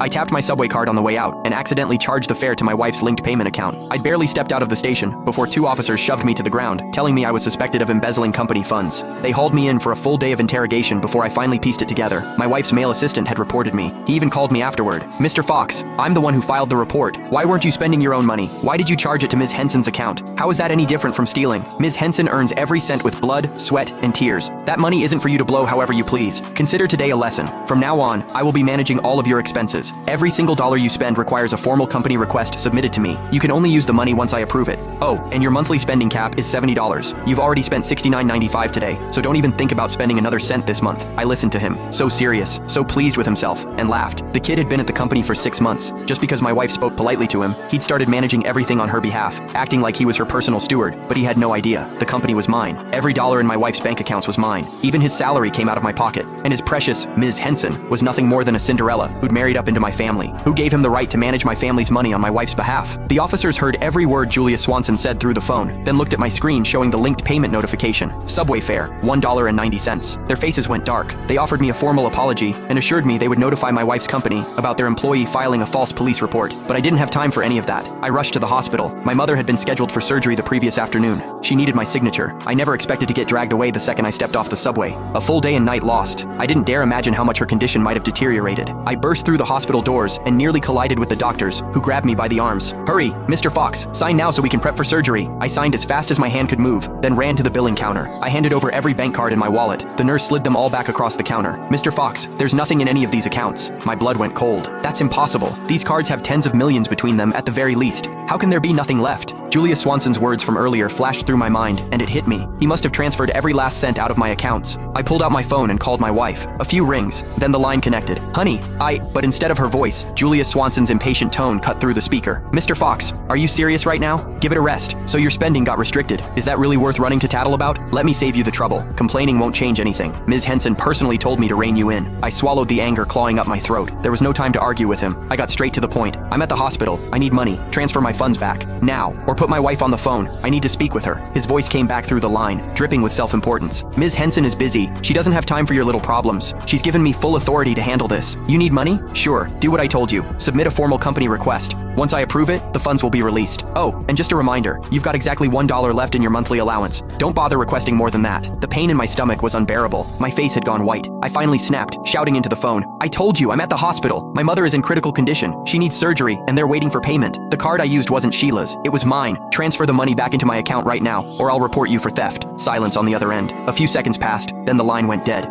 I tapped my subway card on the way out and accidentally charged the fare to my wife's linked payment account. I'd barely stepped out of the station before two officers shoved me to the ground, telling me I was suspected of embezzling company funds. They hauled me in for a full day of interrogation before I finally pieced it together. My wife's male assistant had reported me. He even called me afterward. "Mr. Fox, I'm the one who filed the report. Why weren't you spending your own money? Why did you charge it to Ms. Henson's account? How is that any different from stealing? Ms. Henson earns every cent with blood, sweat, and tears. That money isn't for you to blow however you please. Consider today a lesson. From now on, I will be managing all of your expenses. Every single dollar you spend requires a formal company request submitted to me. You can only use the money once I approve it. Oh, and your monthly spending cap is $70. You've already spent $69.95 today, so don't even think about spending another cent this month." I listened to him, so serious, so pleased with himself, and laughed. The kid had been at the company for 6 months. Just because my wife spoke politely to him, he'd started managing everything on her behalf, acting like he was her personal steward, but he had no idea. The company was mine. Every dollar in my wife's bank accounts was mine. Even his salary came out of my pocket, and his precious Ms. Henson was nothing more than a Cinderella who'd married up into my family. Who gave him the right to manage my family's money on my wife's behalf? The officers heard every word Julia Swanson said through the phone, then looked at my screen showing the linked payment notification. Subway fare, $1.90. Their faces went dark. They offered me a formal apology and assured me they would notify my wife's company about their employee filing a false police report. But I didn't have time for any of that. I rushed to the hospital. My mother had been scheduled for surgery the previous afternoon. She needed my signature. I never expected to get dragged away the second I stepped off the subway. A full day and night lost. I didn't dare imagine how much her condition might have deteriorated. I burst through the hospital doors and nearly collided with the doctors, who grabbed me by the arms. "Hurry, Mr. Fox, sign now so we can prep for surgery." I signed as fast as my hand could move, then ran to the billing counter. I handed over every bank card in my wallet. The nurse slid them all back across the counter. "Mr. Fox, there's nothing in any of these accounts." My blood went cold. "That's impossible. These cards have tens of millions between them at the very least. How can there be nothing left?" Julia Swanson's words from earlier flashed through my mind, and it hit me. He must have transferred every last cent out of my accounts. I pulled out my phone and called my wife. A few rings, then the line connected. "Honey, But instead of her voice, Julia Swanson's impatient tone cut through the speaker. "Mr. Fox, are you serious right now? Give it a rest. So your spending got restricted. Is that really worth running to tattle about? Let me save you the trouble. Complaining won't change anything. Ms. Henson personally told me to rein you in." I swallowed the anger clawing up my throat. There was no time to argue with him. I got straight to the point. "I'm at the hospital. I need money. Transfer my funds back. Now. Or put my wife on the phone. I need to speak with her." His voice came back through the line, dripping with self-importance. "Ms. Henson is busy. She doesn't have time for your little problems. She's given me full authority to handle this. You need money? Sure. Do what I told you. Submit a formal company request. Once I approve it, the funds will be released. Oh, and just a reminder, you've got exactly $1 left in your monthly allowance. Don't bother requesting more than that." The pain in my stomach was unbearable. My face had gone white. I finally snapped, shouting into the phone, "I told you, I'm at the hospital. My mother is in critical condition. She needs surgery, and they're waiting for payment. The card I used wasn't Sheila's. It was mine. Transfer the money back into my account right now, or I'll report you for theft." Silence on the other end. A few seconds passed, then the line went dead.